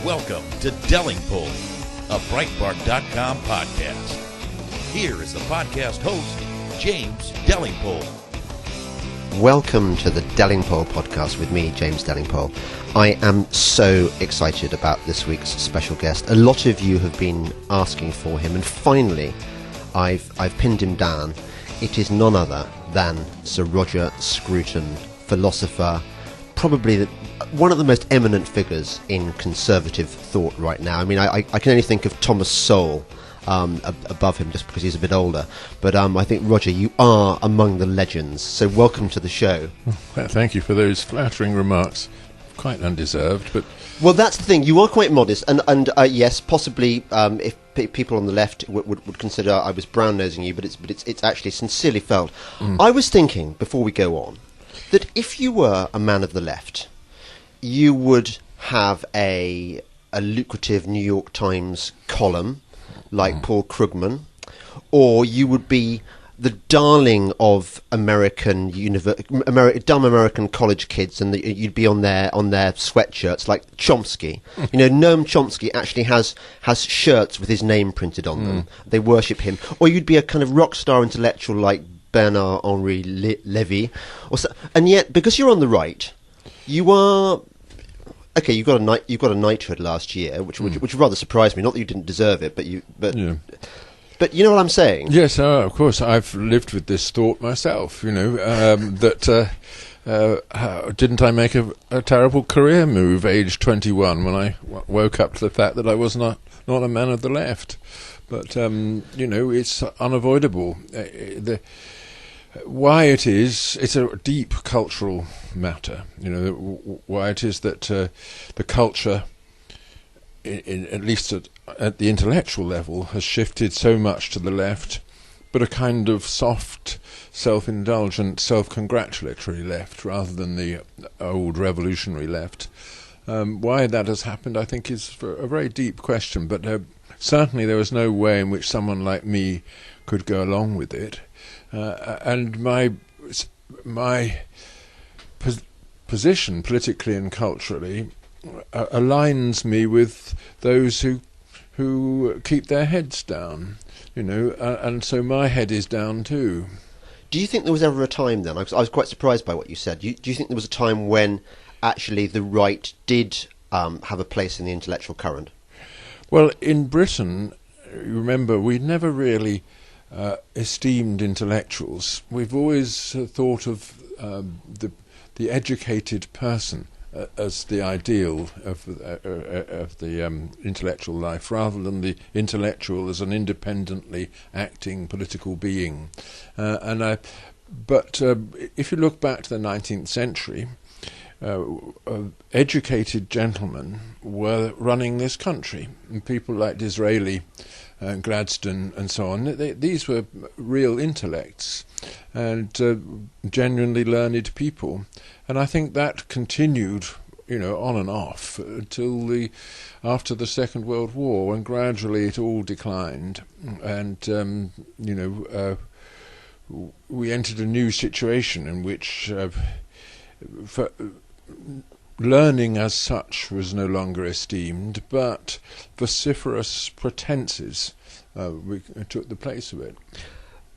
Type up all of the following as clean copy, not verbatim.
Welcome to Delingpole, a Breitbart.com podcast. Here is the podcast host, James Delingpole. Welcome to the Delingpole podcast with me, James Delingpole. I am so excited about this week's special guest. A lot of you have been asking for him, and finally, I've pinned him down. It is none other than Sir Roger Scruton, philosopher, probably one of the most eminent figures in conservative thought right now. I mean, I can only think of Thomas Sowell above him just because he's a bit older. But I think, Roger, you are among the legends. So welcome to the show. Well, thank you for those flattering remarks. Quite undeserved, but... Well, that's the thing. You are quite modest. And yes, possibly if people on the left would consider I was brown-nosing you, but it's actually sincerely felt. I was thinking, before we go on, that if you were a man of the left, you would have a lucrative New York Times column like Paul Krugman, or you would be the darling of dumb American college kids, and you'd be on their sweatshirts like Chomsky. You know, Noam Chomsky actually has shirts with his name printed on them. They worship him. Or you'd be a kind of rock star intellectual like Bernard-Henri Lévy, and yet because you're on the right, you are okay. You got a knighthood last year, which rather surprised me. Not that you didn't deserve it, but Yeah. But you know what I'm saying? Yes, of course. I've lived with this thought myself. You know that didn't I make a terrible career move, aged 21, when I woke up to the fact that I was not a man of the left. But you know, it's unavoidable. Why it's a deep cultural matter. You know, why it is that the culture, at least at the intellectual level, has shifted so much to the left, but a kind of soft, self-indulgent, self-congratulatory left rather than the old revolutionary left. Why that has happened, I think, is a very deep question, but certainly there was no way in which someone like me could go along with it. And my position, politically and culturally, aligns me with those who keep their heads down, you know, and so my head is down too. Do you think there was ever a time then? I was quite surprised by what you said. Do you think there was a time when actually the right did have a place in the intellectual current? Well, in Britain, you remember, we never really esteemed intellectuals. We've always thought of the educated person as the ideal of the intellectual life, rather than the intellectual as an independently acting political being. But if you look back to the 19th century, educated gentlemen were running this country, and people like Disraeli, Gladstone and so on. These were real intellects and genuinely learned people, and I think that continued, you know, on and off until after the Second World War, and gradually it all declined, and you know, we entered a new situation in which learning as such was no longer esteemed, but vociferous pretences took the place of it.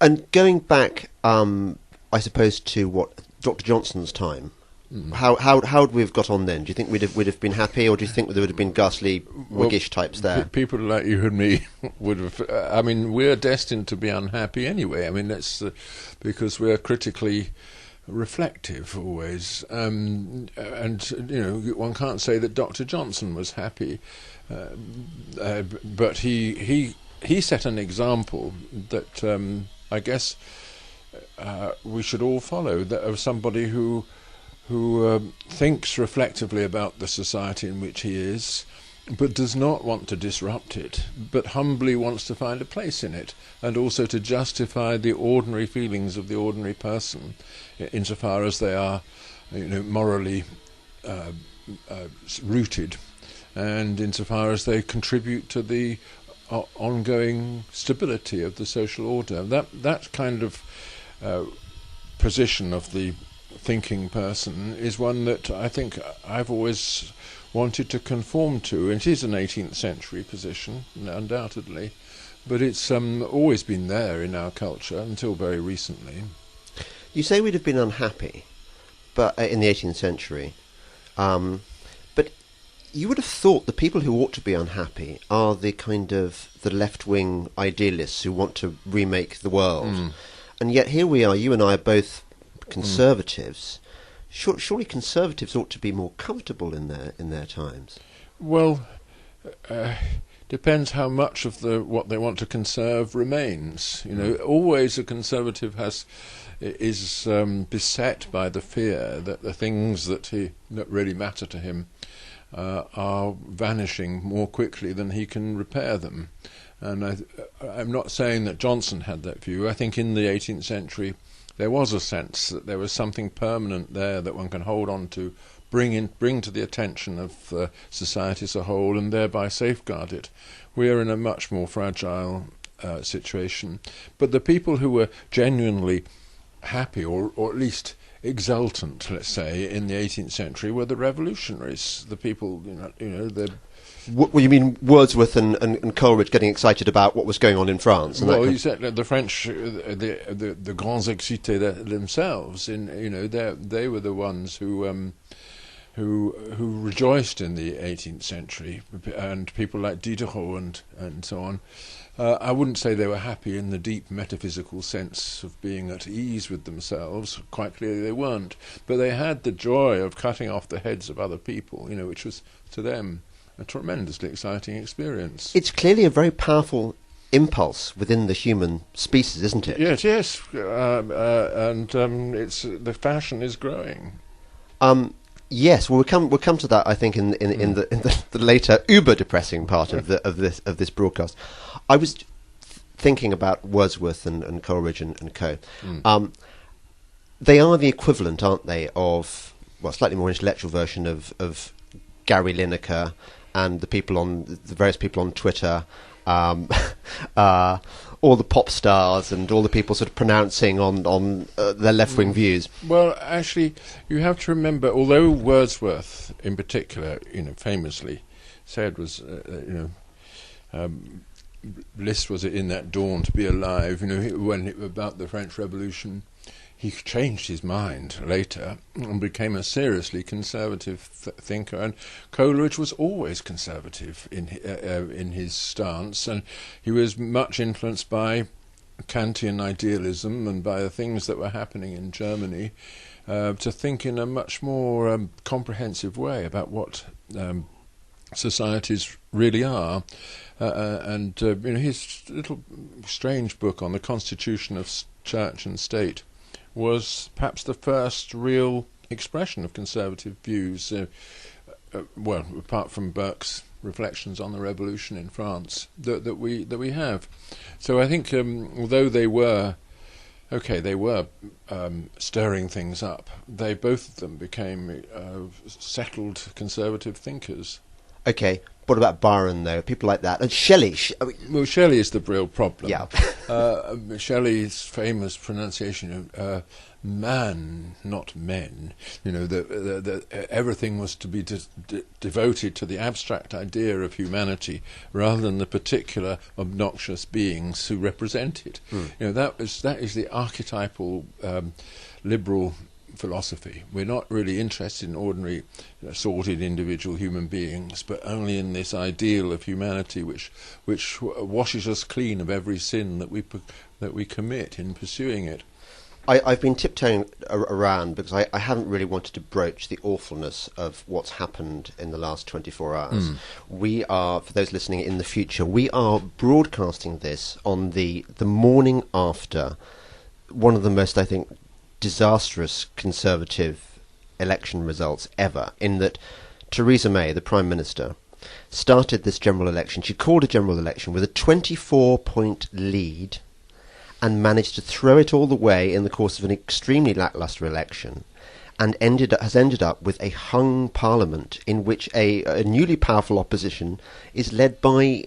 And going back, I suppose, to what Dr. Johnson's time, how would we have got on then? Do you think we'd have been happy, or do you think there would have been ghastly Whiggish types there? People like you and me would have. I mean, we're destined to be unhappy anyway. I mean, that's because we're critically reflective always, and you know, one can't say that Dr. Johnson was happy, but he set an example that I guess we should all follow, that of somebody who thinks reflectively about the society in which he is, but does not want to disrupt it, but humbly wants to find a place in it, and also to justify the ordinary feelings of the ordinary person, insofar as they are, you know, morally rooted, and insofar as they contribute to the ongoing stability of the social order. That kind of position of the thinking person is one that I think I've always wanted to conform to. It is an 18th century position, undoubtedly, but it's always been there in our culture until very recently. You say we'd have been unhappy, but in the 18th century, but you would have thought the people who ought to be unhappy are the kind of the left-wing idealists who want to remake the world. And yet here we are, you and I are both conservatives. Surely conservatives ought to be more comfortable in their times. Well, depends how much of what they want to conserve remains. Always a conservative is beset by the fear that the things that really matter to him are vanishing more quickly than he can repair them. And I'm not saying that Johnson had that view. I think in the 18th century there was a sense that there was something permanent there that one can hold on to, bring to the attention of society as a whole, and thereby safeguard it. We are in a much more fragile situation. But the people who were genuinely happy, or at least exultant, let's say, in the 18th century were the revolutionaries. The people, Well, you mean Wordsworth and Coleridge getting excited about what was going on in France? And well, you said the French, the grands excités themselves. They were the ones who rejoiced in the 18th century, and people like Diderot and so on. I wouldn't say they were happy in the deep metaphysical sense of being at ease with themselves. Quite clearly they weren't. But they had the joy of cutting off the heads of other people, which was to them a tremendously exciting experience. It's clearly a very powerful impulse within the human species, isn't it? Yes, and it's the fashion is growing. Yes, well, we'll come to that. I think in the later uber depressing part of this broadcast. I was thinking about Wordsworth and Coleridge and co. They are the equivalent, aren't they, of slightly more intellectual version of Gary Lineker and the various people on Twitter, all the pop stars and all the people sort of pronouncing on their left-wing views. Well, actually, you have to remember, although Wordsworth, in particular, famously said was, bliss was it in that dawn to be alive. About the French Revolution, he changed his mind later and became a seriously conservative thinker. And Coleridge was always conservative in his stance, and he was much influenced by Kantian idealism and by the things that were happening in Germany, to think in a much more comprehensive way about what societies really are. His little strange book on the constitution of church and state was perhaps the first real expression of conservative views, apart from Burke's reflections on the revolution in France, that we have. So I think, although they were stirring things up, they both of them became settled conservative thinkers. Okay, what about Byron, though? People like that. And Shelley. Shelley is the real problem. Yeah. Shelley's famous pronunciation of man, not men. Everything was to be devoted to the abstract idea of humanity rather than the particular obnoxious beings who represent it. That is the archetypal liberal philosophy. We're not really interested in ordinary assorted individual human beings, but only in this ideal of humanity which washes us clean of every sin that we commit in pursuing it. I've been tiptoeing around because I haven't really wanted to broach the awfulness of what's happened in the last 24 hours. We are, for those listening in the future, we are broadcasting this on the morning after one of the most, I think, disastrous Conservative election results ever, in that Theresa May, the Prime Minister, started this general election. She called a general election with a 24-point lead and managed to throw it all the way in the course of an extremely lacklustre election, and has ended up with a hung parliament in which a newly powerful opposition is led by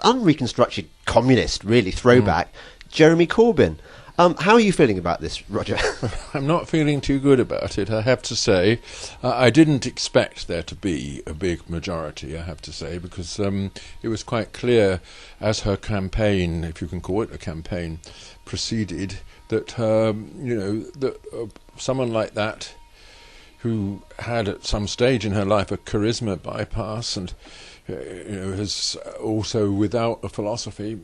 unreconstructed communist, really, throwback, Jeremy Corbyn. How are you feeling about this, Roger? I'm not feeling too good about it, I have to say. I didn't expect there to be a big majority, I have to say, because it was quite clear as her campaign, if you can call it a campaign, proceeded, that that someone like that, who had at some stage in her life a charisma bypass and is also without a philosophy,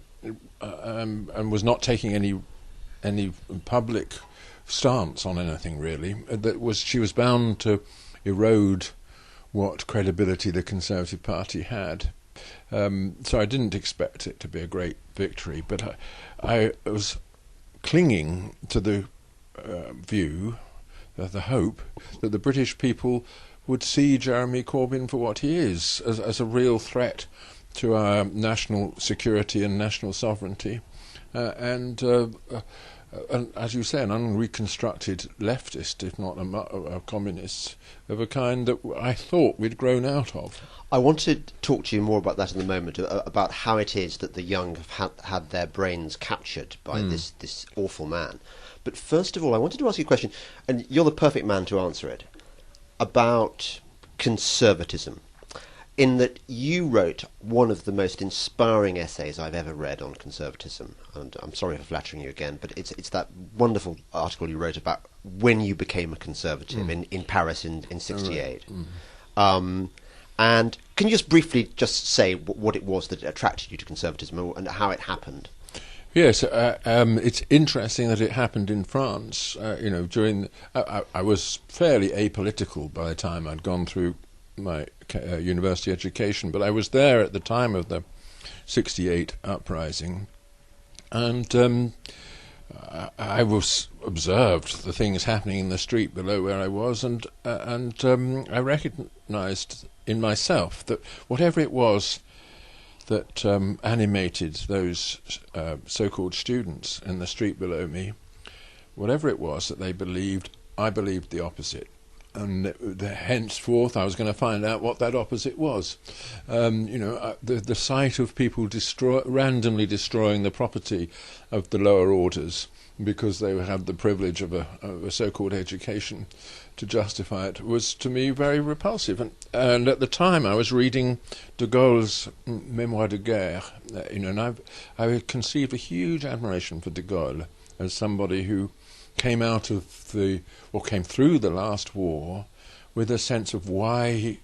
and was not taking any public stance on anything really, she was bound to erode what credibility the Conservative Party had. So I didn't expect it to be a great victory, but I was clinging to the view, the hope, that the British people would see Jeremy Corbyn for what he is, as a real threat to our national security and national sovereignty, and as you say, an unreconstructed leftist, if not a communist, of a kind that I thought we'd grown out of. I want to talk to you more about that in a moment, about how it is that the young have had their brains captured by this awful man. But first of all, I wanted to ask you a question, and you're the perfect man to answer it, about conservatism, in that you wrote one of the most inspiring essays I've ever read on conservatism. And I'm sorry for flattering you again, but it's that wonderful article you wrote about when you became a conservative in Paris in '68. And can you just briefly just say what it was that attracted you to conservatism and how it happened? Yes, it's interesting that it happened in France. I was fairly apolitical by the time I'd gone through my university education, but I was there at the time of the '68 uprising, and I was observed the things happening in the street below where I was, and I recognised in myself that whatever it was that animated those so-called students in the street below me, whatever it was that they believed, I believed the opposite. And henceforth I was going to find out what that opposite was. The sight of people randomly destroying the property of the lower orders because they had the privilege of a so-called education to justify it was to me very repulsive. And at the time I was reading de Gaulle's Mémoires de Guerre, and I conceived a huge admiration for de Gaulle as somebody who came through the last war with a sense of why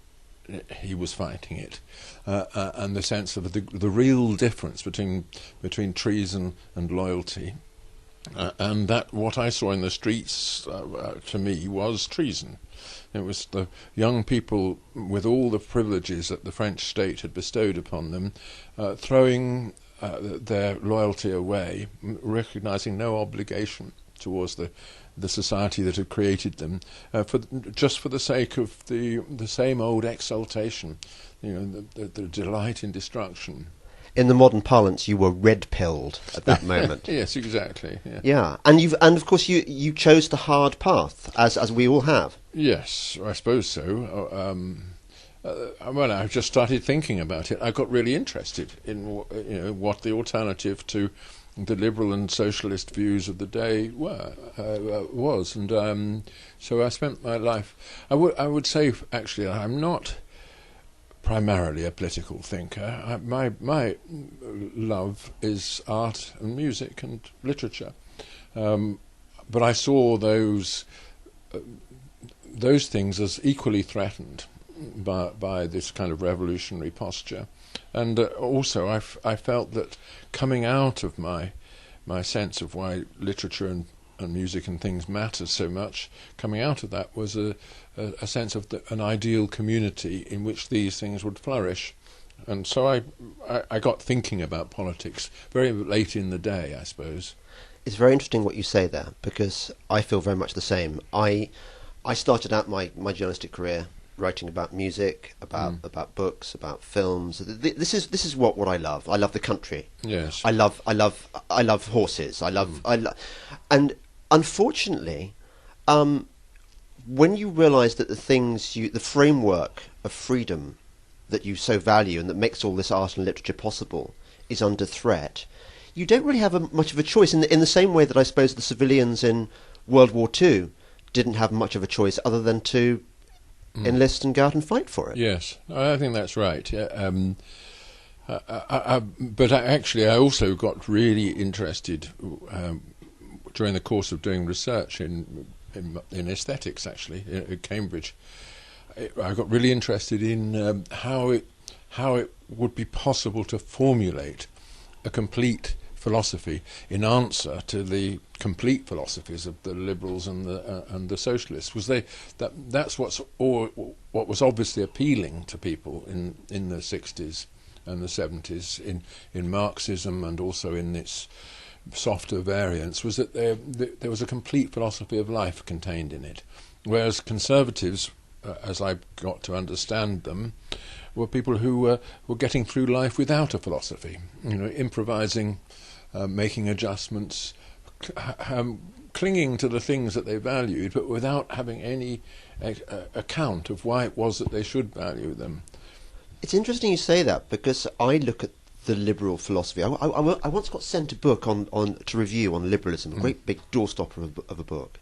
he was fighting it, and the sense of the real difference between treason and loyalty, and that what I saw in the streets to me was treason. It was the young people with all the privileges that the French state had bestowed upon them, throwing their loyalty away, recognising no obligation towards the society that had created them, just for the sake of the same old exaltation, the delight in destruction. In the modern parlance, you were red-pilled at that moment. Yes, exactly. Yeah, and of course you chose the hard path, as we all have. Yes, I suppose so. When I just started thinking about it, I got really interested in what the alternative to the liberal and socialist views of the day was, and so I spent my life. I would say actually I'm not primarily a political thinker. My love is art and music and literature, but I saw those things as equally threatened by this kind of revolutionary posture. And also I felt that coming out of my sense of why literature and music and things matter so much, coming out of that was a sense of an ideal community in which these things would flourish. And so I got thinking about politics very late in the day, I suppose. It's very interesting what you say there, because I feel very much the same. I started out my journalistic career writing about music, about books, about films. This is what I love. I love the country. Yes. I love horses. And unfortunately, when you realise that the framework of freedom that you so value and that makes all this art and literature possible is under threat, you don't really have much of a choice in the same way that I suppose the civilians in World War II didn't have much of a choice other than to enlist and go out and fight for it. Yes, I think that's right. Yeah. But I also got really interested during the course of doing research in aesthetics, actually, at Cambridge. I got really interested in how it would be possible to formulate a complete philosophy in answer to the complete philosophies of the liberals and the socialists. That's what was obviously appealing to people in the 60s and the 70s in Marxism, and also in its softer variants, was that there was a complete philosophy of life contained in it, whereas conservatives, as I got to understand them, were people who were getting through life without a philosophy, improvising, making adjustments, clinging to the things that they valued, but without having any account of why it was that they should value them. It's interesting you say that, because I look at the liberal philosophy. I once got sent a book on to review on liberalism, a great big doorstopper of a book,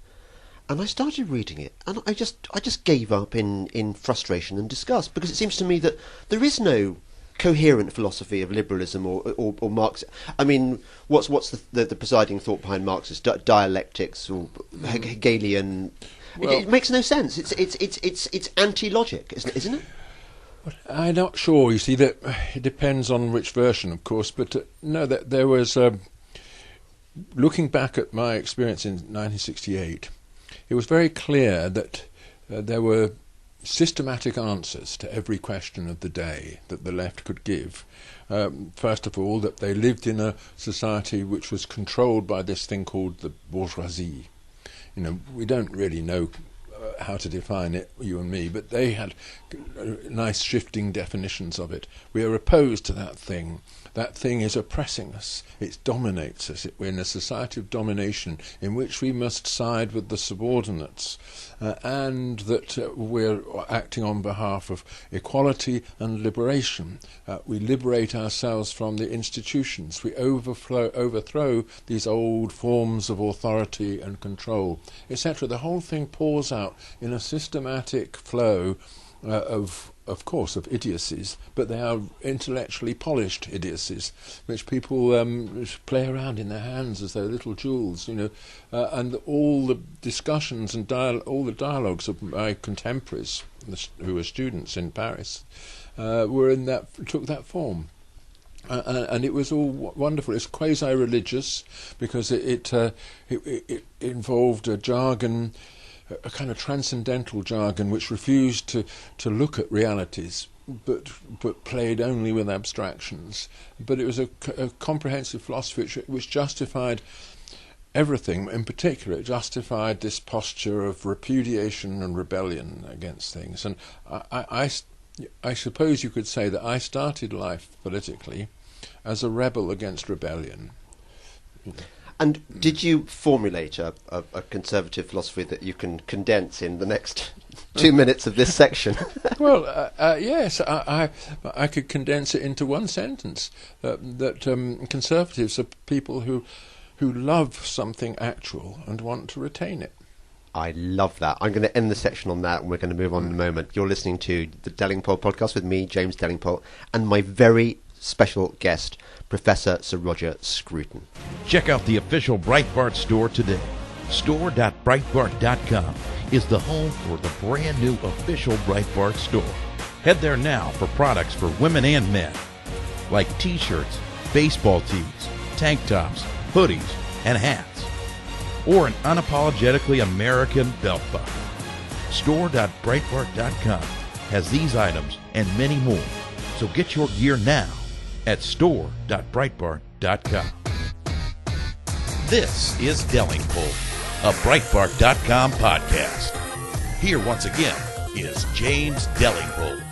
and I started reading it, and I just gave up in frustration and disgust, because it seems to me that there is no coherent philosophy of liberalism or Marx. I mean, what's the presiding thought behind Marx is dialectics or Hegelian. Well, it makes no sense. It's anti-logic, isn't it? I'm not sure. You see, that it depends on which version, of course. But no, that there was. Looking back at my experience in 1968, it was very clear that there were systematic answers to every question of the day that the left could give. First of all, that they lived in a society which was controlled by this thing called the bourgeoisie. We don't really know how to define it, you and me, but they had nice shifting definitions of it. We are opposed to that thing. That thing is oppressing us. It dominates us. We're in a society of domination in which we must side with the subordinates, and that we're acting on behalf of equality and liberation. We liberate ourselves from the institutions. We overthrow these old forms of authority and control, etc. The whole thing pours out in a systematic flow of course, of idiocies, but they are intellectually polished idiocies, which people play around in their hands as though little jewels, and all the discussions and all the dialogues of my contemporaries, who were students in Paris, took that form. And it was all wonderful. It's quasi-religious because it involved a jargon, a kind of transcendental jargon which refused to look at realities, but played only with abstractions. But it was a comprehensive philosophy which justified everything. In particular, it justified this posture of repudiation and rebellion against things. And I suppose you could say that I started life politically as a rebel against rebellion. And did you formulate a conservative philosophy that you can condense in the next 2 minutes of this section? Well, yes, I could condense it into one sentence, that conservatives are people who love something actual and want to retain it. I love that. I'm going to end the section on that, and we're going to move on in a moment. You're listening to the Delingpole podcast with me, James Delingpole, and my very special guest, Professor Sir Roger Scruton. Check out the official Breitbart store today. Store.breitbart.com is the home for the brand new official Breitbart store. Head there now for products for women and men, like t-shirts, baseball tees, tank tops, hoodies, and hats, or an unapologetically American belt buckle. Store.breitbart.com has these items and many more, so get your gear now at store.breitbart.com. This is Delingpole, a Breitbart.com podcast. Here once again is James Delingpole.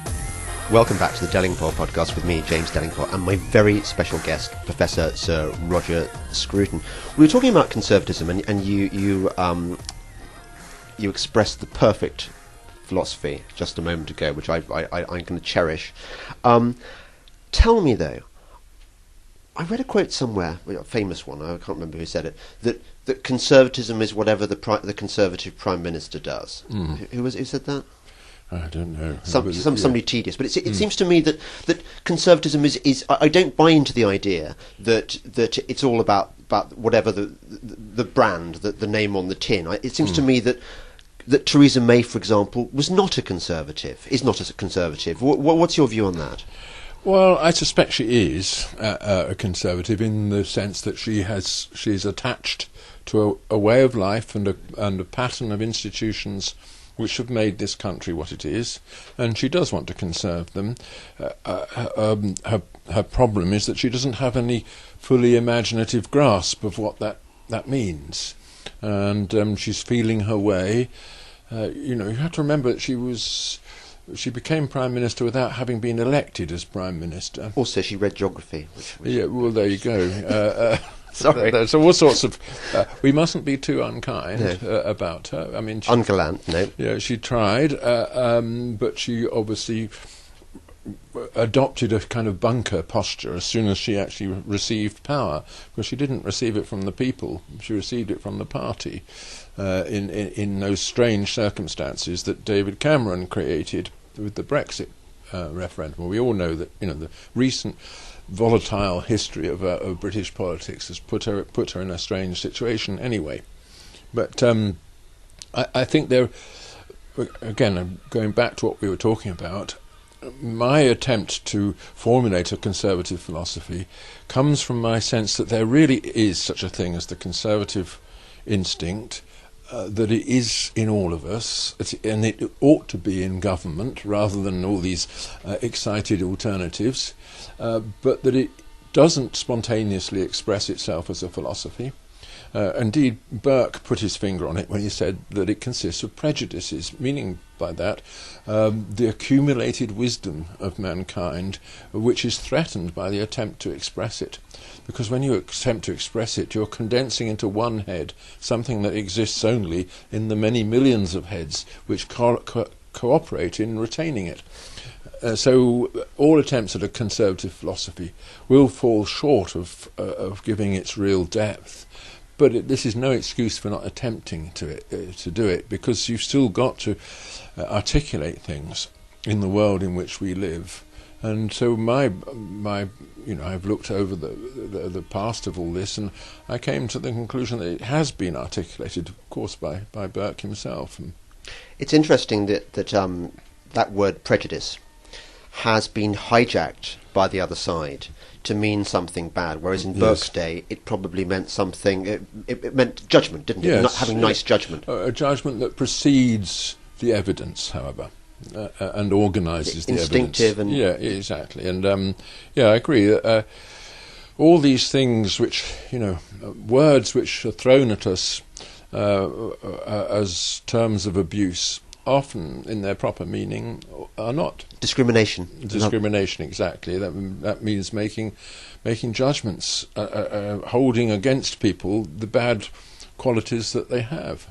Welcome back to the Delingpole podcast with me, James Delingpole, and my very special guest, Professor Sir Roger Scruton. We were talking about conservatism, and you expressed the perfect philosophy just a moment ago, which I'm going to cherish. Tell me, though, I read a quote somewhere, a famous one, I can't remember who said it, that conservatism is whatever the Conservative Prime Minister does. Who said that? I don't know. Somebody tedious, but it seems to me that conservatism is. I don't buy into the idea that it's all about whatever the brand, the name on the tin. It seems to me that Theresa May, for example, is not a conservative. What's your view on that? Well, I suspect she is a conservative in the sense that she's attached to a way of life and a pattern of institutions which have made this country what it is, and she does want to conserve them. Her problem is that she doesn't have any fully imaginative grasp of what that means, and she's feeling her way. You have to remember that she became Prime Minister without having been elected as Prime Minister. Also, she read geography. Yeah, well, there you go. Sorry. There's all sorts of... we mustn't be too unkind about her. I mean, ungallant, no. Yeah, she tried, but she obviously adopted a kind of bunker posture as soon as she actually received power, because she didn't receive it from the people, she received it from the party in those strange circumstances that David Cameron created with the Brexit referendum. Well, we all know that the recent volatile history of British politics has put her in a strange situation anyway. But I think there, again, going back to what we were talking about, my attempt to formulate a conservative philosophy comes from my sense that there really is such a thing as the conservative instinct, that it is in all of us, and it ought to be in government rather than all these excited alternatives, but that it doesn't spontaneously express itself as a philosophy. Indeed, Burke put his finger on it when he said that it consists of prejudices, meaning by that the accumulated wisdom of mankind, which is threatened by the attempt to express it. Because when you attempt to express it, you're condensing into one head something that exists only in the many millions of heads which cooperate in retaining it. So all attempts at a conservative philosophy will fall short of giving its real depth. But this is no excuse for not attempting to do it, because you've still got to articulate things in the world in which we live. And so I've looked over the past of all this, and I came to the conclusion that it has been articulated, of course, by Burke himself. It's interesting that word prejudice has been hijacked by the other side to mean something bad, whereas in Burke's day it probably meant something. It meant judgment, didn't it? Yes, not having nice judgment. A judgment that precedes the evidence, however, and organises the instinctive evidence. Yeah, exactly. And I agree. All these things, which words which are thrown at us as terms of abuse, often in their proper meaning are not. Discrimination, exactly. That means making judgments, holding against people the bad qualities that they have.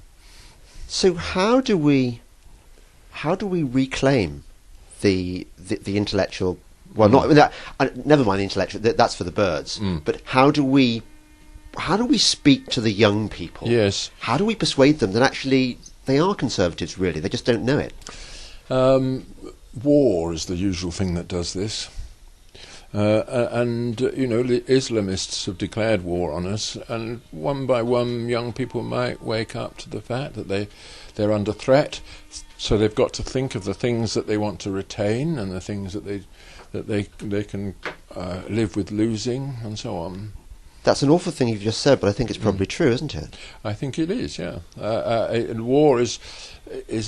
So how do we reclaim the intellectual? Well, not that. Never mind the intellectual. That's for the birds. But how do we speak to the young people? Yes. How do we persuade them that actually they are conservatives? Really, they just don't know it. War is the usual thing that does this, and the Islamists have declared war on us, and one by one, young people might wake up to the fact that they're under threat. So they've got to think of the things that they want to retain and the things that they can live with losing, and so on. That's an awful thing you've just said, but I think it's probably true, isn't it? I think it is, yeah. War is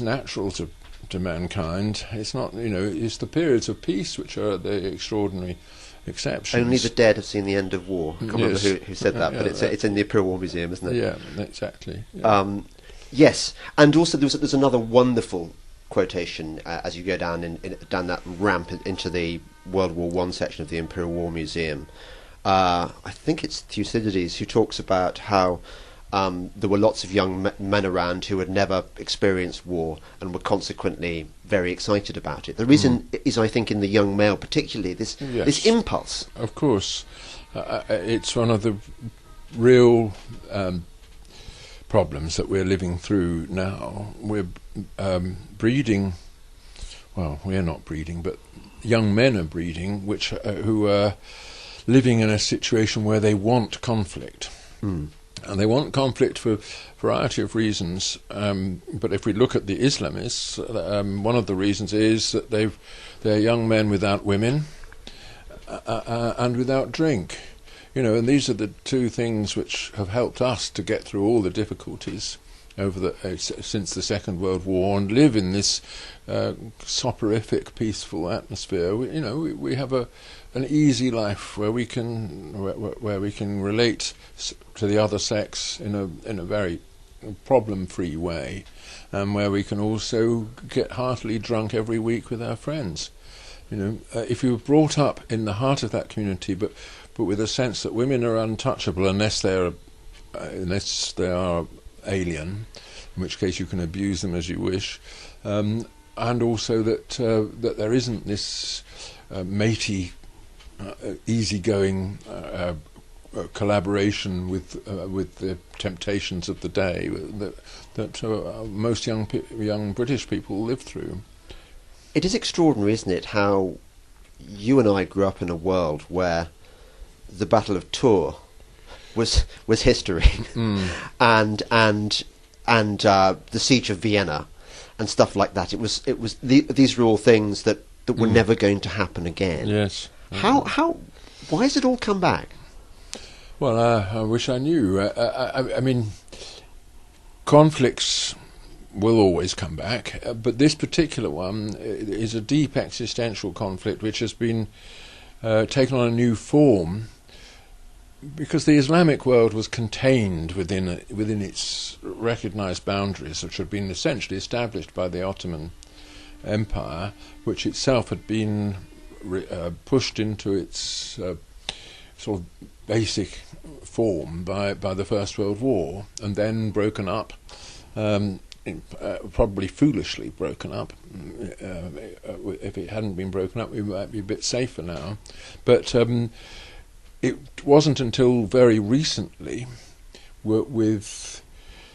natural to mankind. It's not, it's the periods of peace which are the extraordinary exceptions. Only the dead have seen the end of war. I can't remember who said that, but it's in the Imperial War Museum, isn't it? Yeah, exactly. Yeah. Yes, and also there's another wonderful quotation as you go down down that ramp into the World War I section of the Imperial War Museum. I think it's Thucydides who talks about how there were lots of young men around who had never experienced war and were consequently very excited about it. The reason is, I think, in the young male particularly, this impulse. Of course. it's one of the real problems that we're living through now. We're breeding, well, we're not breeding, but young men are breeding, who are living in a situation where they want conflict. And they want conflict for a variety of reasons. But if we look at the Islamists, one of the reasons is that they're young men without women and without drink. And these are the two things which have helped us to get through all the difficulties over since the Second World War and live in this soporific, peaceful atmosphere. We have an easy life where we can relate to the other sex in a very problem-free way, and where we can also get heartily drunk every week with our friends. If you were brought up in the heart of that community, but with a sense that women are untouchable unless they are alien, in which case you can abuse them as you wish, and also that there isn't this matey, easygoing collaboration with the temptations of the day that most young British people live through. It is extraordinary, isn't it, how you and I grew up in a world where the Battle of Tours was history, and the Siege of Vienna and stuff like that. These were all things that were never going to happen again. Yes. Why has it all come back? Well, I wish I knew. I mean, conflicts will always come back, but this particular one is a deep existential conflict which has been taken on a new form, because the Islamic world was contained within its recognised boundaries, which had been essentially established by the Ottoman Empire, which itself had been pushed into its sort of basic form by the First World War, and then broken up, probably foolishly broken up. If it hadn't been broken up, we might be a bit safer now. But it wasn't until very recently, with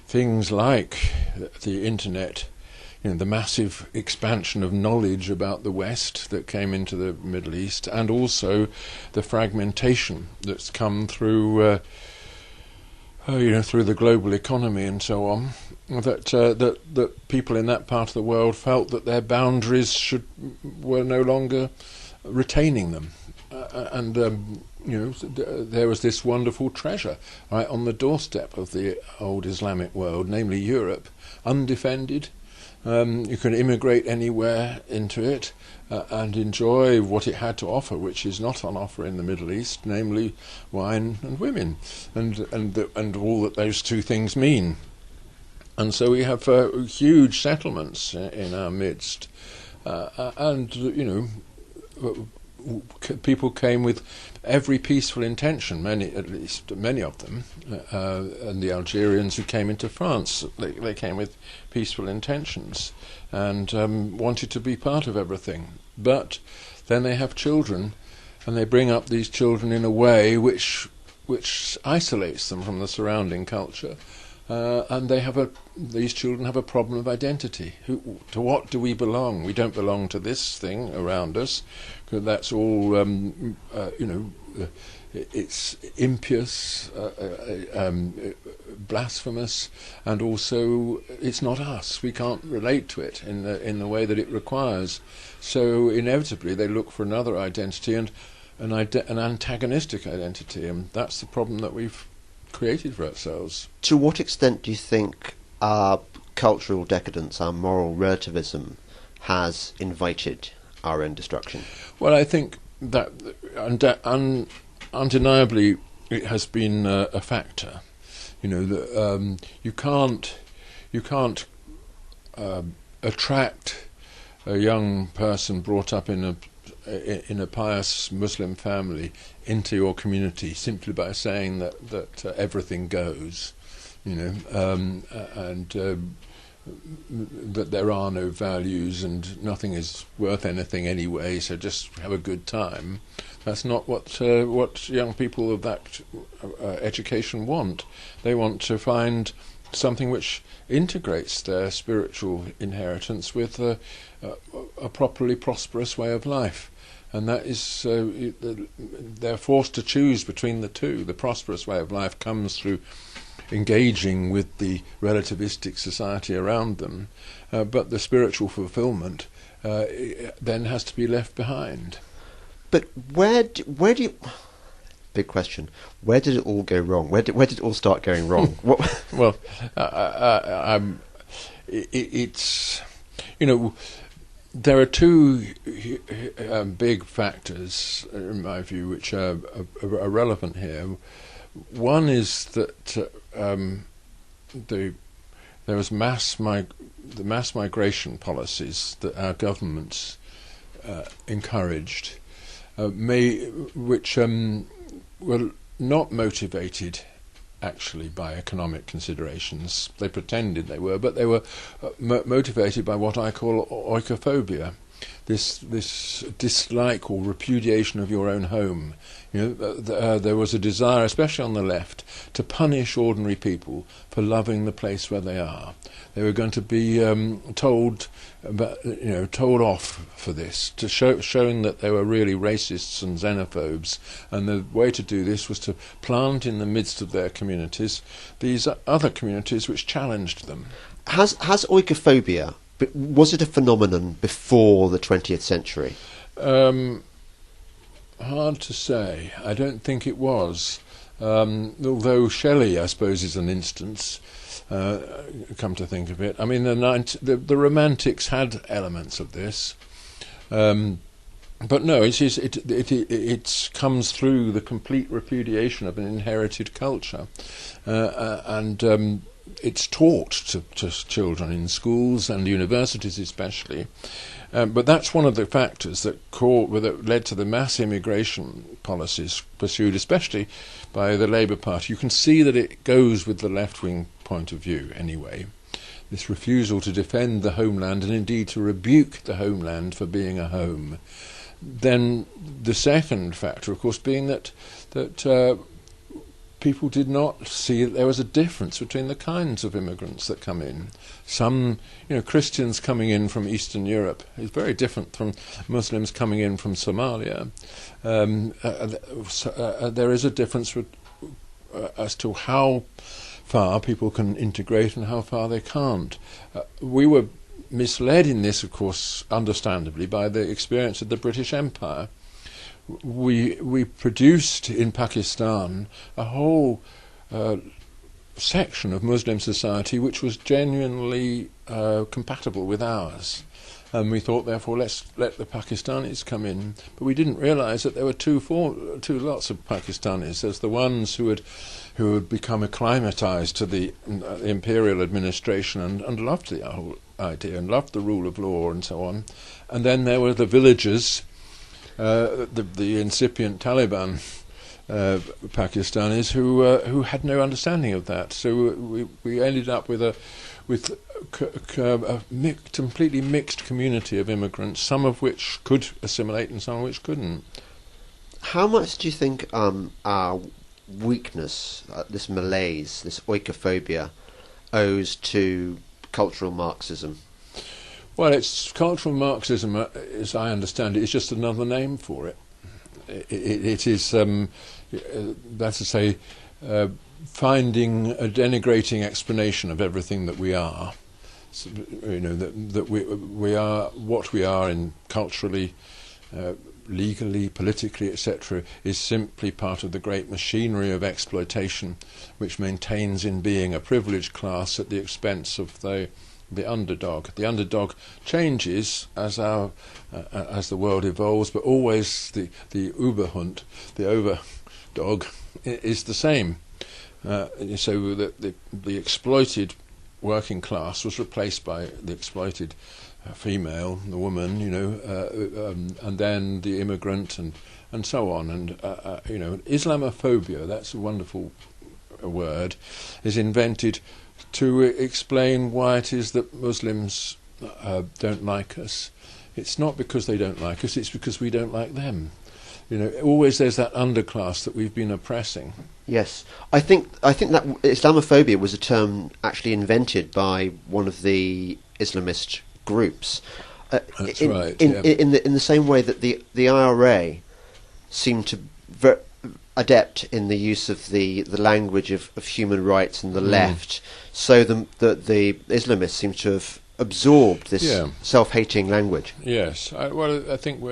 things like the internet, the massive expansion of knowledge about the West that came into the Middle East, and also the fragmentation that's come through through the global economy and so on, that people in that part of the world felt that their boundaries were no longer retaining them, there was this wonderful treasure right on the doorstep of the old Islamic world, namely Europe, undefended. You can immigrate anywhere into it and enjoy what it had to offer, which is not on offer in the Middle East, namely wine and women, and all that those two things mean. And so we have huge settlements in our midst, people came with every peaceful intention, many of them, and the Algerians who came into France, they came with peaceful intentions and wanted to be part of everything. But then they have children, and they bring up these children in a way which isolates them from the surrounding culture, and these children have a problem of identity. To what do we belong? We don't belong to this thing around us, because that's all it's impious, blasphemous, and also it's not us. We can't relate to it in the way that it requires. So inevitably they look for another identity, and an antagonistic identity, and that's the problem that we've created for ourselves. To what extent do you think our cultural decadence, our moral relativism, has invited our own destruction? Well, I think that undeniably it has been a factor. That you can't attract a young person brought up in a pious Muslim family into your community simply by saying that everything goes, and that there are no values and nothing is worth anything anyway, so just have a good time. That's not what young people of that education want. They want to find something which integrates their spiritual inheritance with a properly prosperous way of life. And that is, they're forced to choose between the two. The prosperous way of life comes through engaging with the relativistic society around them, but the spiritual fulfillment then has to be left behind. But where do you... Big question. Where did it all go wrong? Where did it all start going wrong? What? Well, it's, there are two big factors, in my view, which are relevant here. One is that there was the mass migration policies that our governments encouraged, which were not motivated actually by economic considerations. They pretended they were, but they were motivated by what I call oikophobia, this dislike or repudiation of your own home. There was a desire, especially on the left, to punish ordinary people for loving the place where they are. They were going to be told off for this, to showing that they were really racists and xenophobes. And the way to do this was to plant in the midst of their communities these other communities which challenged them. Has oikophobia, was it a phenomenon before the 20th century? Hard to say. I don't think it was. Although Shelley, I suppose, is an instance, come to think of it. I mean, the Romantics had elements of this. But no, it comes through the complete repudiation of an inherited culture. And it's taught to children in schools and universities especially. But that's one of the factors that led to the mass immigration policies pursued, especially by the Labour Party. You can see that it goes with the left-wing point of view anyway. This refusal to defend the homeland and indeed to rebuke the homeland for being a home. Then the second factor, of course, being that people did not see that there was a difference between the kinds of immigrants that come in. Some, Christians coming in from Eastern Europe is very different from Muslims coming in from Somalia. There is a difference as to how far people can integrate and how far they can't. We were misled in this, of course, understandably, by the experience of the British Empire. We produced in Pakistan a whole section of Muslim society which was genuinely compatible with ours. And we thought, therefore, let's let the Pakistanis come in. But we didn't realise that there were two lots of Pakistanis. There's the ones who had become acclimatised to the imperial administration and loved the whole idea and loved the rule of law and so on. And then there were the villagers, the incipient Taliban Pakistanis who had no understanding of that. So we ended up with a completely mixed community of immigrants, some of which could assimilate and some of which couldn't. How much do you think our weakness, this malaise, this oikophobia, owes to cultural Marxism? Well, it's cultural Marxism, as I understand it, is just another name for it. It is, that's to say, finding a denigrating explanation of everything that we are. So, that we are what we are in culturally, legally, politically, etc., is simply part of the great machinery of exploitation, which maintains in being a privileged class at the expense of the underdog. The underdog changes as the world evolves, but always the Überhund, the overdog, is the same. So the exploited working class was replaced by the exploited female, the woman, and then the immigrant, and so on. And Islamophobia, that's a wonderful word, is invented to explain why it is that Muslims don't like us. It's not because they don't like us, it's because we don't like them. always there's that underclass that we've been oppressing. Yes, I think that Islamophobia was a term actually invented by one of the Islamist groups. That's right. In the same way that the IRA seemed to adept in the use of the language of human rights and the left, so the Islamists seem to have absorbed this self-hating language. Yes, I think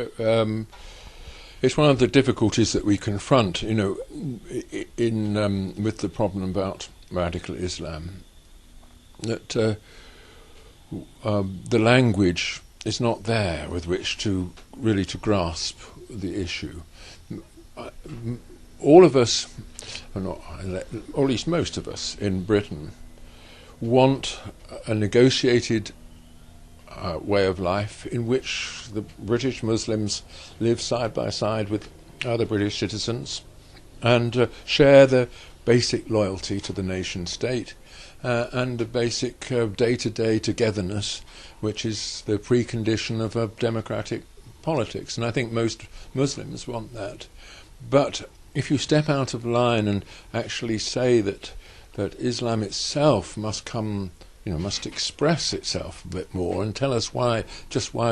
it's one of the difficulties that we confront, with the problem about radical Islam, that the language is not there with which to really to grasp the issue. All of us, or at least most of us in Britain, want a negotiated way of life in which the British Muslims live side by side with other British citizens and share the basic loyalty to the nation state and the basic day-to-day togetherness, which is the precondition of a democratic politics. And I think most Muslims want that. But if you step out of line and actually say that Islam itself must must express itself a bit more and tell us why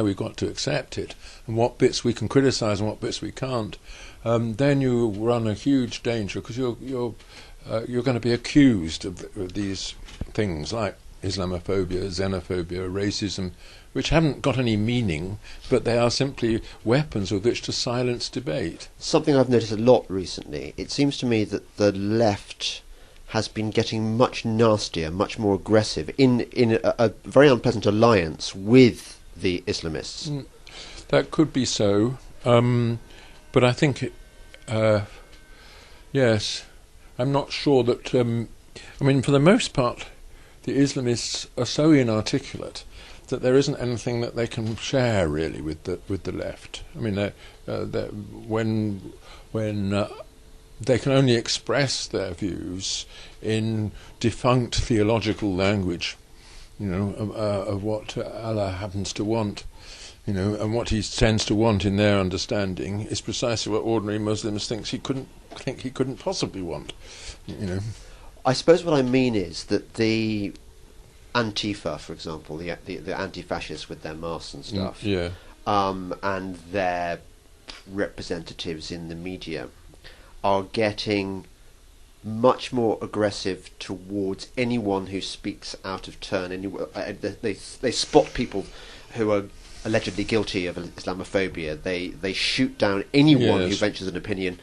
we've got to accept it and what bits we can criticise and what bits we can't, then you run a huge danger, because you're going to be accused of these things like Islamophobia, xenophobia, racism, which haven't got any meaning, but they are simply weapons with which to silence debate. Something I've noticed a lot recently, it seems to me that the left has been getting much nastier, much more aggressive in a very unpleasant alliance with the Islamists. That could be so, but I think, yes, I'm not sure that. For the most part, the Islamists are so inarticulate that there isn't anything that they can share really with the left. When they can only express their views in defunct theological language, of what Allah happens to want, and what He tends to want in their understanding is precisely what ordinary Muslims think he couldn't possibly want. I suppose what I mean is that the Antifa, for example, the anti-fascists with their masks and stuff, and their representatives in the media are getting much more aggressive towards anyone who speaks out of turn. They spot people who are allegedly guilty of Islamophobia. They shoot down anyone who ventures an opinion.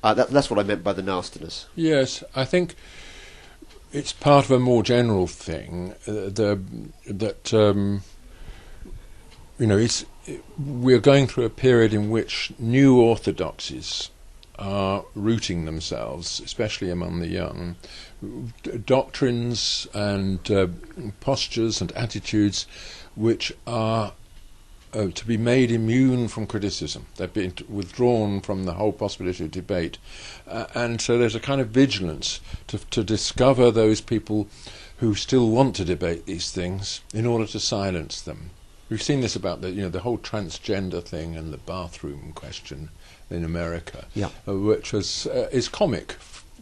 That's what I meant by the nastiness. Yes, I think it's part of a more general thing we're going through a period in which new orthodoxies are rooting themselves, especially among the young, doctrines and postures and attitudes which are to be made immune from criticism. They're being withdrawn from the whole possibility of debate. And so there's a kind of vigilance to discover those people who still want to debate these things in order to silence them. We've seen this about the whole transgender thing and the bathroom question in America, which is comic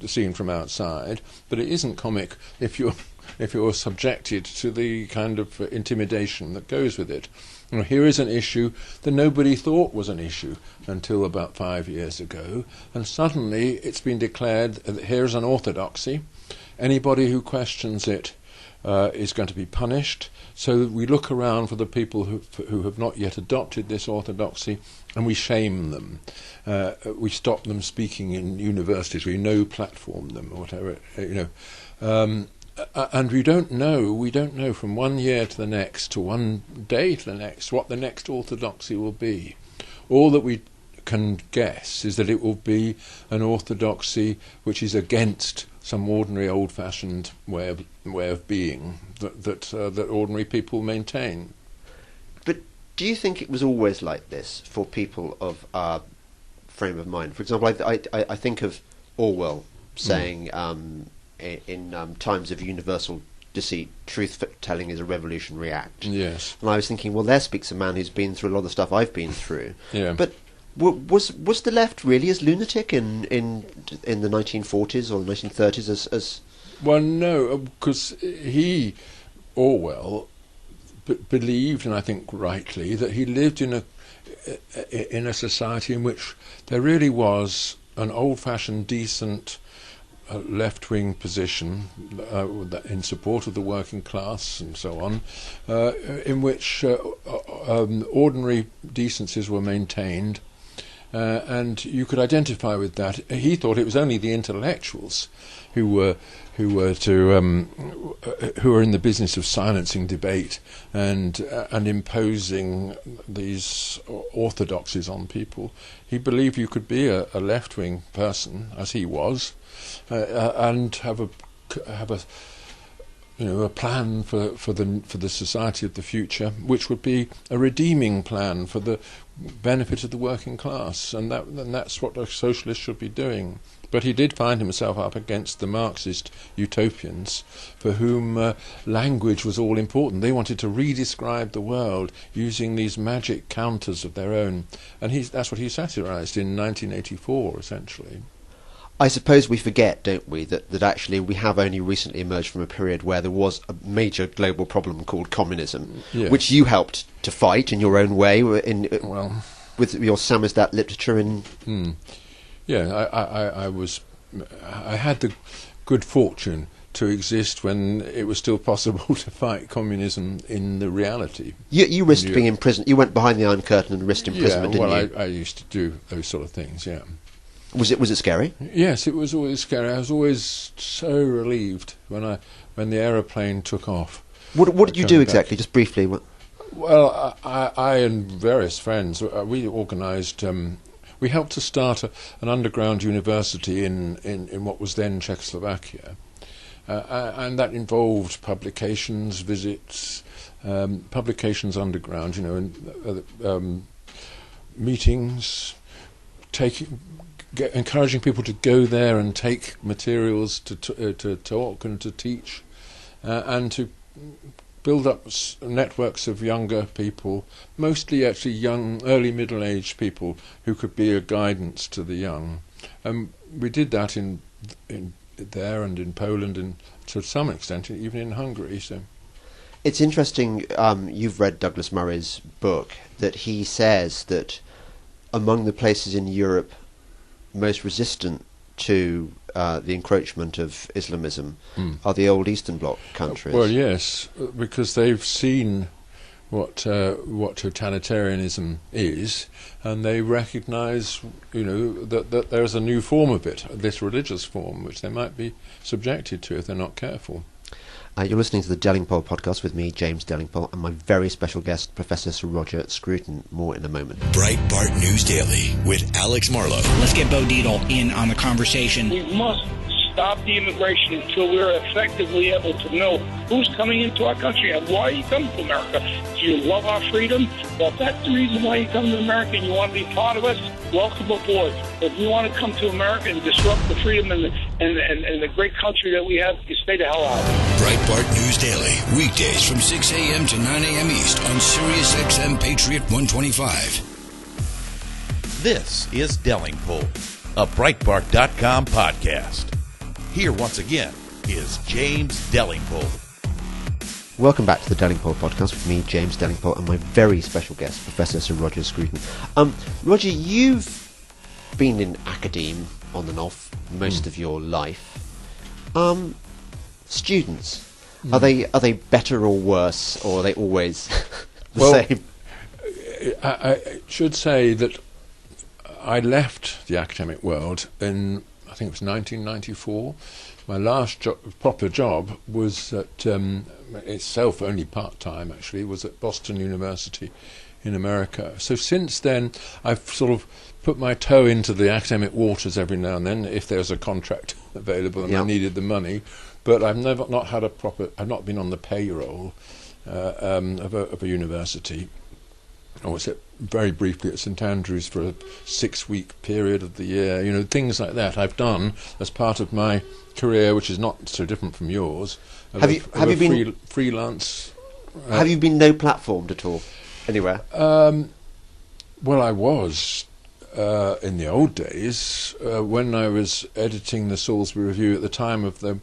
seen from outside, but it isn't comic if you're subjected to the kind of intimidation that goes with it. Here is an issue that nobody thought was an issue until about 5 years ago, and suddenly it's been declared that here's an orthodoxy. Anybody who questions it is going to be punished. So we look around for the people who have not yet adopted this orthodoxy, and we shame them. We stop them speaking in universities. We no-platform them, or whatever. And we don't know from 1 year to the next, to one day to the next, what the next orthodoxy will be. All that we can guess is that it will be an orthodoxy which is against some ordinary old-fashioned way of being that ordinary people maintain. But do you think it was always like this for people of our frame of mind? For example, I think of Orwell saying in times of universal deceit, truth-telling is a revolutionary act. Yes. And I was thinking, well, there speaks a man who's been through a lot of the stuff I've been through. Yeah. But Was the left really as lunatic in the 1940s or 1930s as? Well, no, because Orwell believed, and I think rightly, that he lived in a society in which there really was an old-fashioned, decent left-wing position in support of the working class and so on, in which ordinary decencies were maintained, and you could identify with that. He thought it was only the intellectuals who were in the business of silencing debate and imposing these orthodoxies on people. He believed you could be a left-wing person, as he was, and have a plan for the society of the future, which would be a redeeming plan for the benefit of the working class, and that's what a socialist should be doing. But he did find himself up against the Marxist utopians, for whom language was all important. They wanted to redescribe the world using these magic counters of their own, and that's what he satirised in 1984, essentially. I suppose we forget, don't we, that actually we have only recently emerged from a period where there was a major global problem called communism, yes, which you helped to fight in your own way with your samizdat literature in. Yeah, I had the good fortune to exist when it was still possible to fight communism in the reality. You risked being imprisoned. You went behind the Iron Curtain and risked imprisonment, didn't you? I used to do those sort of things, yeah. Was it scary? Yes, it was always scary. I was always so relieved when the aeroplane took off. What did you do exactly, just briefly? Well, I and various friends, we organised... we helped to start an underground university in what was then Czechoslovakia, and that involved publications, visits, publications underground, and meetings, encouraging people to go there and take materials to talk and to teach, and to build up networks of younger people, mostly actually young, early middle-aged people who could be a guidance to the young. We did that in there and in Poland and to some extent even in Hungary. So it's interesting. You've read Douglas Murray's book, that he says that among the places in Europe most resistant to the encroachment of Islamism are the old Eastern Bloc countries. Well, yes, because they've seen what totalitarianism is, and they recognise, that there's a new form of it, this religious form, which they might be subjected to if they're not careful. You're listening to the Delingpole podcast with me, James Delingpole, and my very special guest, Professor Sir Roger Scruton. More in a moment. Breitbart News Daily with Alex Marlowe. Let's get Bo Dietl in on the conversation. We must stop the immigration until we're effectively able to know who's coming into our country and why you come to America. Do you love our freedom? Well, if that's the reason why you come to America and you want to be part of us, welcome aboard. If you want to come to America and disrupt the freedom and the great country that we have, you stay the hell out. Breitbart News Daily, weekdays from 6 a.m. to 9 a.m. East on Sirius XM Patriot 125. This is Delingpole, a Breitbart.com podcast. Here once again is James Delingpole. Welcome back to the Delingpole podcast with me, James Delingpole, and my very special guest, Professor Sir Roger Scruton. Roger, you've been in academe on and off most of your life. Students, are they better or worse, or are they always the same? I should say that I left the academic world in, I think it was 1994. My last proper job was at, itself only part-time actually, was at Boston University in America. So since then I've sort of put my toe into the academic waters every now and then if there's a contract available and I needed the money, but I've not been on the payroll of a university. I was very briefly at St Andrews for a 6-week period of the year, things like that I've done as part of my career, which is not so different from yours. Have you been freelance? Have you been no platformed at all, anywhere? Well, I was in the old days, when I was editing the Salisbury Review at the time of the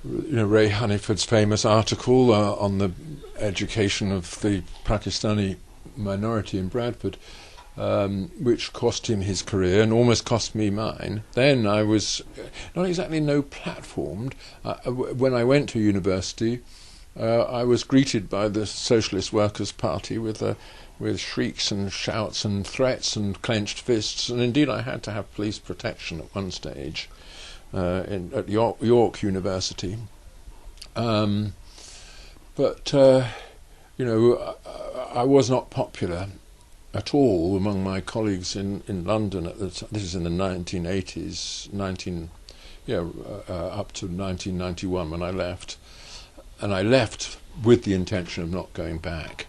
Ray Honeyford's famous article on the education of the Pakistani minority in Bradford, which cost him his career and almost cost me mine. Then I was not exactly no-platformed. When I went to university, I was greeted by the Socialist Workers' Party with shrieks and shouts and threats and clenched fists, and indeed I had to have police protection at one stage at York University. But I was not popular at all among my colleagues in London at the time. This is in the 1980s, up to 1991 when I left. And I left with the intention of not going back.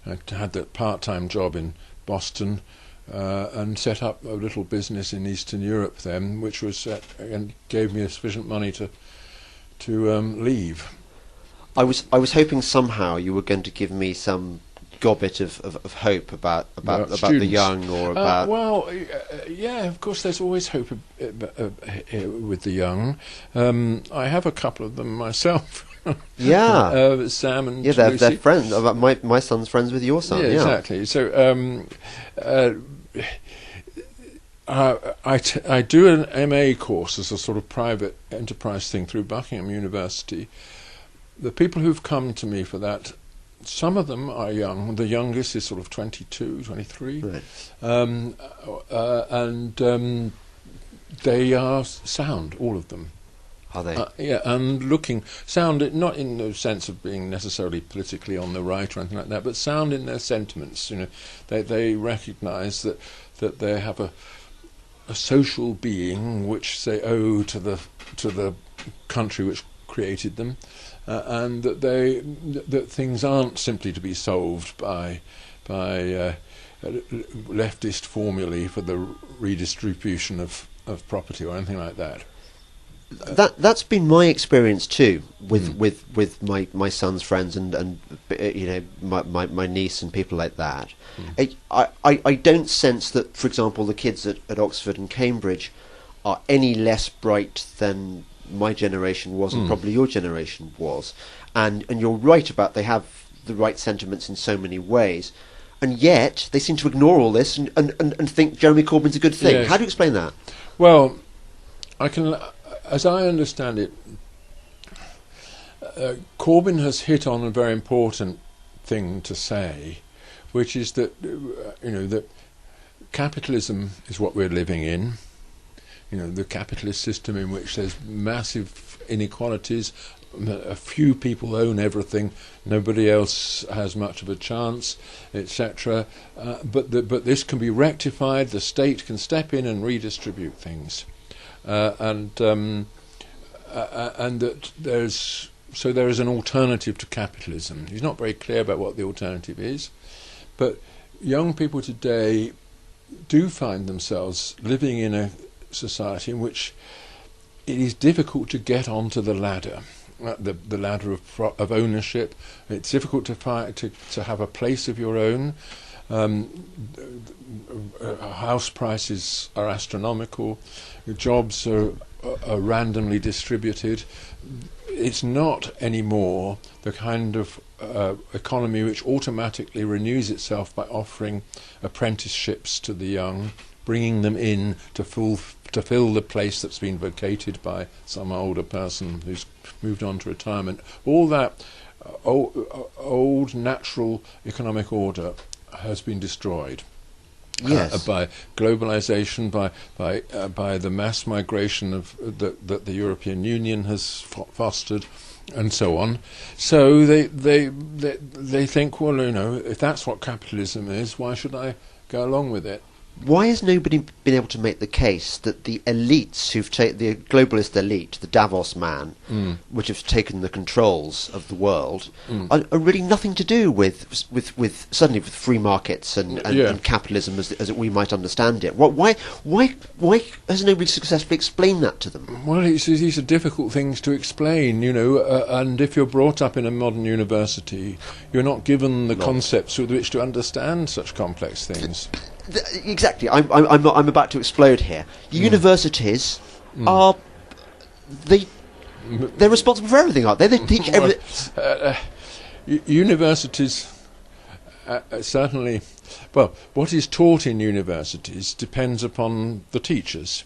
I had that part-time job in Boston and set up a little business in Eastern Europe then, which was and gave me sufficient money to leave. I was hoping somehow you were going to give me some gobbet of hope about the young or about. Yeah, of course. There's always hope with the young. I have a couple of them myself. Yeah, Sam and they're friends. My son's friends with your son. Yeah, exactly. So I do an MA course as a sort of private enterprise thing through Buckingham University. The people who've come to me for that, some of them are young. The youngest is sort of 22, 23. Right. And they are sound, all of them. Are they? Yeah, and looking sound, not in the sense of being necessarily politically on the right or anything like that, but sound in their sentiments. They recognise that they have a social being which they owe to the country which created them, and that things aren't simply to be solved by leftist formulae for the redistribution of property or anything like that. That's been my experience too with my son's friends and my niece and people like that. I don't sense that, for example, the kids at Oxford and Cambridge are any less bright than my generation was and probably your generation was. And you're right about they have the right sentiments in so many ways, and yet they seem to ignore all this and think Jeremy Corbyn's a good thing. Yes. How do you explain that? Well, as I understand it, Corbyn has hit on a very important thing to say, which is that that capitalism is what we're living in. The capitalist system in which there's massive inequalities, a few people own everything, nobody else has much of a chance, etc. But this can be rectified. The state can step in and redistribute things. And that there is an alternative to capitalism. He's not very clear about what the alternative is, but young people today do find themselves living in a society in which it is difficult to get onto the ladder, the ladder of ownership. It's difficult to have a place of your own. House prices are astronomical. Jobs are randomly distributed. It's not anymore the kind of economy which automatically renews itself by offering apprenticeships to the young, bringing them in to fill the place that's been vacated by some older person who's moved on to retirement. All that old natural economic order has been destroyed. Yes. By globalization, by the mass migration that the European Union has fostered, and so on. So they think, well, if that's what capitalism is, why should I go along with it? Why has nobody been able to make the case that the elites who've taken the globalist elite, the Davos man, which have taken the controls of the world, are really nothing to do with certainly with free markets and capitalism as we might understand it? Why has nobody successfully explained that to them? Well, these are difficult things to explain, and if you're brought up in a modern university, you're not given the concepts with which to understand such complex things. Exactly. I'm about to explode here. Universities are they're responsible for everything, aren't they? They teach everything. Universities certainly. Well, what is taught in universities depends upon the teachers.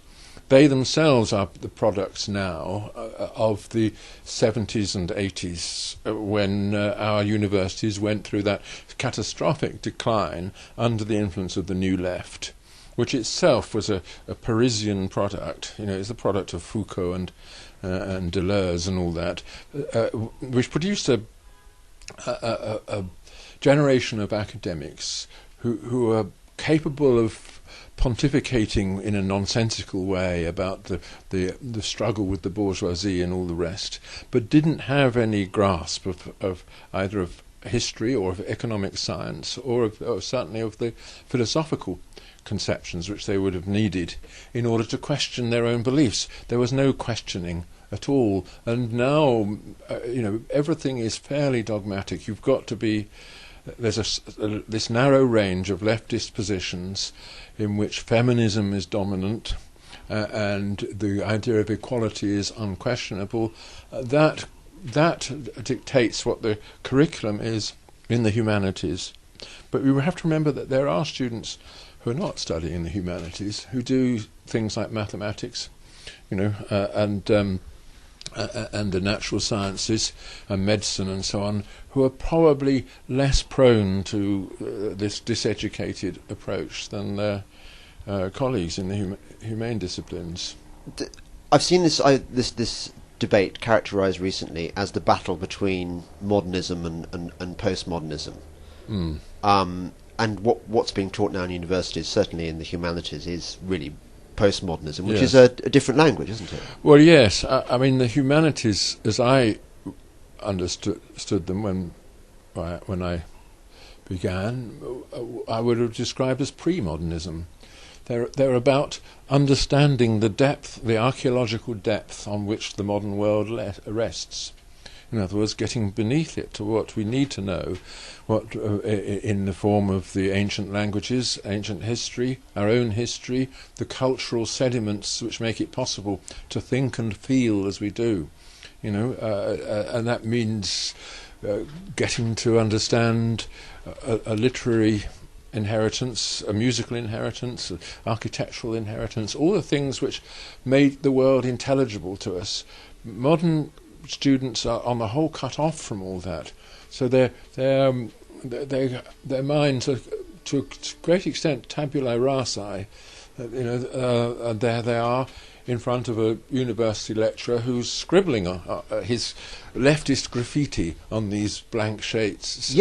They themselves are the products now of the 70s and 80s when our universities went through that catastrophic decline under the influence of the New Left, which itself was a Parisian product. It's the product of Foucault and Deleuze and all that, which produced a generation of academics who are capable of pontificating in a nonsensical way about the struggle with the bourgeoisie and all the rest, but didn't have any grasp of either of history or of economic science or certainly of the philosophical conceptions which they would have needed in order to question their own beliefs. There was no questioning at all, and now everything is fairly dogmatic. You've got to be. There's this narrow range of leftist positions in which feminism is dominant and the idea of equality is unquestionable. That dictates what the curriculum is in the humanities. But we have to remember that there are students who are not studying the humanities who do things like mathematics, and the natural sciences and medicine and so on, who are probably less prone to this diseducated approach than their colleagues in the humane disciplines. I've seen this debate characterised recently as the battle between modernism and postmodernism. And what's being taught now in universities, certainly in the humanities, is really postmodernism, which is a different language, isn't it? Well, yes. I mean, the humanities, as I understood them when I began, I would have described as pre-modernism. They're about understanding the depth, the archaeological depth on which the modern world rests. In other words, getting beneath it to what we need to know, what in the form of the ancient languages, ancient history, our own history, the cultural sediments which make it possible to think and feel as we do. And that means getting to understand a literary inheritance, a musical inheritance, an architectural inheritance, all the things which made the world intelligible to us. Modern students are on the whole cut off from all that, so their minds are to a great extent tabula rasa. And there they are in front of a university lecturer who's scribbling his leftist graffiti on these blank slates.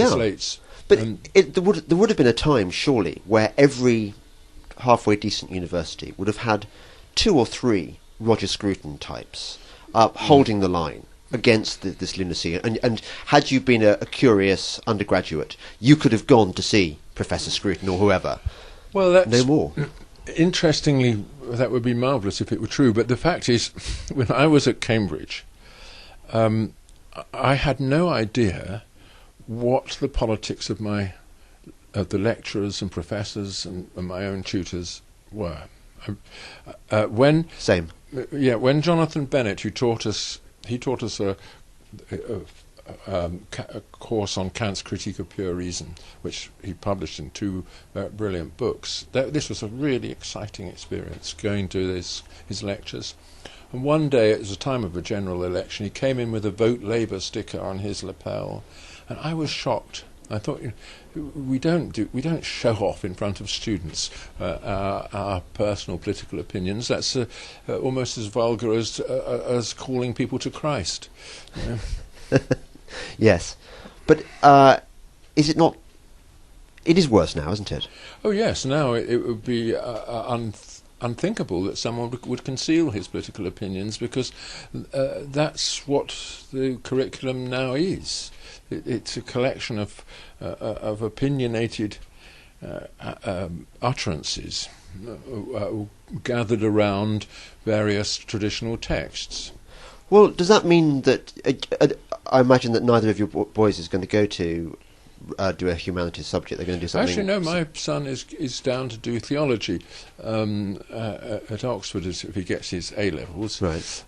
But there would have been a time, surely, where every halfway decent university would have had 2 or 3 Roger Scruton types holding the line against this lunacy. And had you been a curious undergraduate, you could have gone to see Professor Scruton or whoever. Well, that's no more. Interestingly, that would be marvellous if it were true. But the fact is, when I was at Cambridge, I had no idea what the politics of the lecturers and professors and my own tutors were. When Jonathan Bennett, he taught us a course on Kant's Critique of Pure Reason, which he published in 2 brilliant books. This was a really exciting experience, going to his lectures. And one day, it was a time of a general election, he came in with a Vote Labour sticker on his lapel, and I was shocked. I thought, we don't show off in front of students our personal political opinions. That's almost as vulgar as calling people to Christ. Yes, but is it not It is worse now, isn't it? Oh yes, now it would be unthinkable that someone would conceal his political opinions, because that's what the curriculum now is. It's a collection of opinionated utterances gathered around various traditional texts. Well, does that mean that I imagine that neither of your boys is going to go to do a humanities subject? They're going to do something. Actually, no. My son is down to do theology at Oxford if he gets his A levels. Right.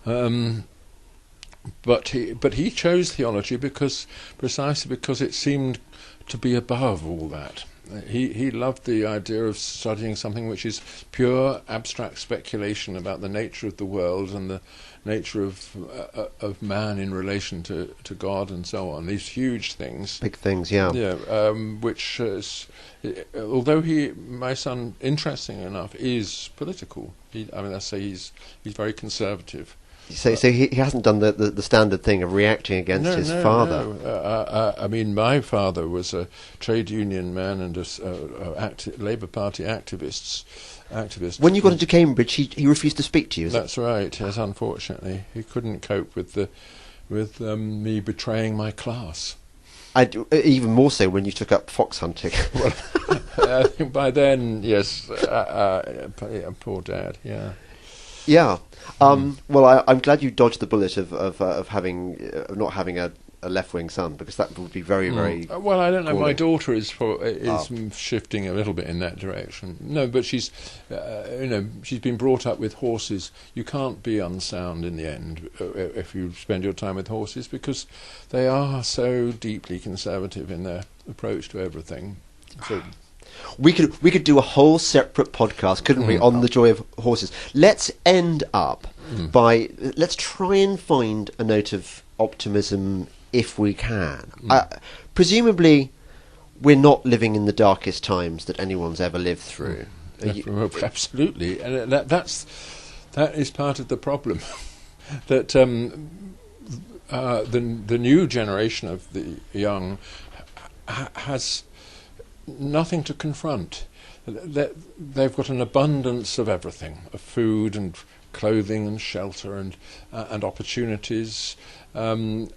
But he chose theology precisely because it seemed to be above all that. He loved the idea of studying something which is pure abstract speculation about the nature of the world and the nature of man in relation to God and so on. These huge things, big things, yeah. Yeah, which although my son, interesting enough, is political. I say he's very conservative. So he hasn't done the standard thing of reacting against his father. No. I mean, my father was a trade union man and a Labour Party activist. When you got into Cambridge, he refused to speak to you. That's right. Yes, unfortunately, he couldn't cope with me betraying my class. Even more so when you took up fox hunting. Well, I think by then, yes, poor Dad. Yeah. Yeah. Well, I'm glad you dodged the bullet of not having a left-wing son, because that would be very, very. Well, I don't know. galling. My daughter is shifting a little bit in that direction. No, but she's been brought up with horses. You can't be unsound in the end if you spend your time with horses, because they are so deeply conservative in their approach to everything. So. We could do a whole separate podcast, couldn't we, on the joy of horses? Let's end up by let's try and find a note of optimism if we can. Presumably, we're not living in the darkest times that anyone's ever lived through. Absolutely, and that is part of the problem. That the new generation of the young has nothing to confront. They've got an abundance of everything, of food and clothing and shelter and opportunities, and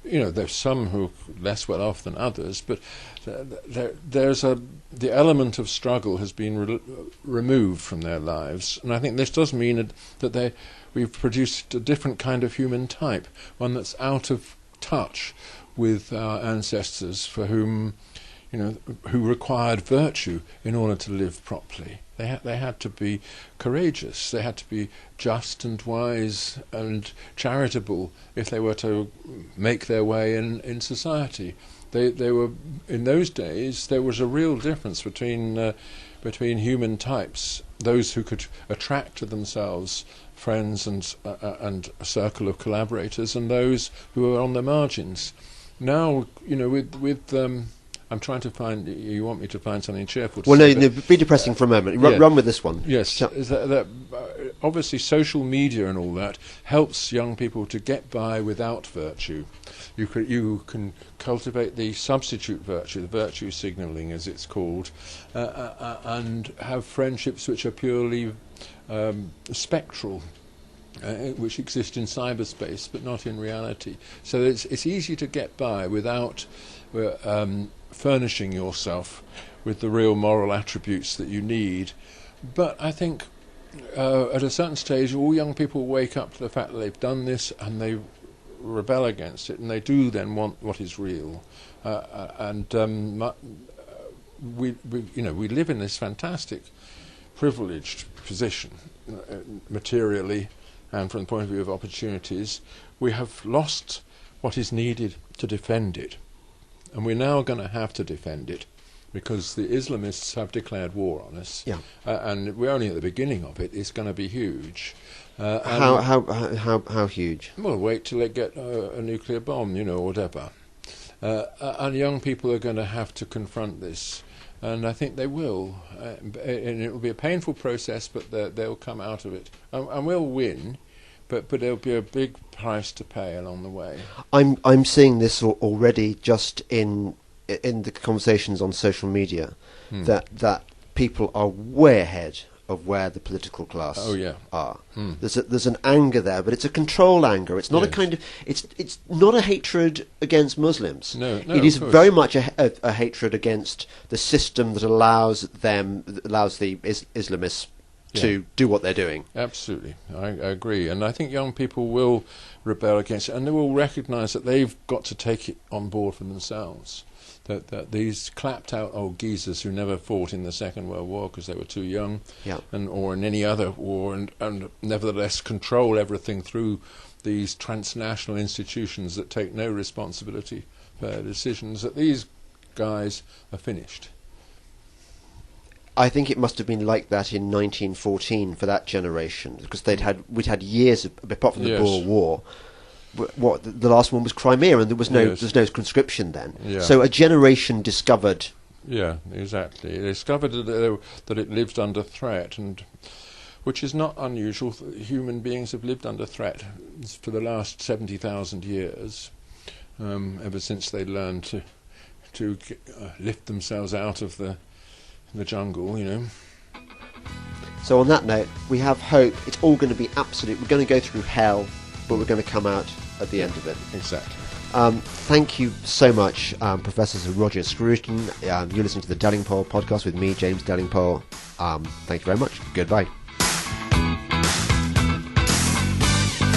there's some who are less well off than others, but the element of struggle has been removed from their lives, and I think this does mean that we've produced a different kind of human type, one that's out of touch with our ancestors, for whom, who required virtue in order to live properly. They had to be courageous. They had to be just and wise and charitable if they were to make their way in society. They were, in those days, there was a real difference between human types. Those who could attract to themselves friends and a circle of collaborators, and those who were on the margins. Now, I'm trying to find. You want me to find something cheerful to say? No, be depressing for a moment. Run with this one. Yes, obviously social media and all that helps young people to get by without virtue. You can cultivate the substitute virtue, the virtue signalling as it's called, and have friendships which are purely spectral. Which exist in cyberspace but not in reality. So it's easy to get by without furnishing yourself with the real moral attributes that you need. But I think at a certain stage all young people wake up to the fact that they've done this and they rebel against it, and they do then want what is real. We live in this fantastic privileged position materially, and from the point of view of opportunities. We have lost what is needed to defend it, and we're now going to have to defend it, because the Islamists have declared war on us, and we're only at the beginning of it. It's going to be huge. How huge? Well, wait till they get a nuclear bomb, or whatever. And young people are going to have to confront this, and I think they will. And it will be a painful process, but they'll come out of it, and we'll win. But there'll be a big price to pay along the way. I'm seeing this already just in in the conversations on social media that people are way ahead of where the political class are. There's an anger there, but it's a control anger. It's not a kind of it's not a hatred against Muslims. No, it is very much a hatred against the system that allows the Islamists to do what they're doing. Absolutely, I agree, and I think young people will rebel against it, and they will recognise that they've got to take it on board for themselves. That these clapped out old geezers who never fought in the Second World War because they were too young, or in any other war, and nevertheless control everything through these transnational institutions that take no responsibility for their decisions, that these guys are finished. I think it must have been like that in 1914 for that generation, because we'd had years apart from the Boer War. What the last one was Crimea, and there was no conscription then. So a generation discovered. Yeah, exactly. They discovered that it lived under threat, and which is not unusual. Human beings have lived under threat for the last 70,000 years, ever since they learned to lift themselves out of the jungle. So on that note, we have hope. It's all going to be absolute. We're going to go through hell, but we're going to come out at the end of it. Exactly. Thank you so much, Professor Sir Roger Scruton. You're listening to the Delingpole podcast with me, James Delingpole. Thank you very much. Goodbye.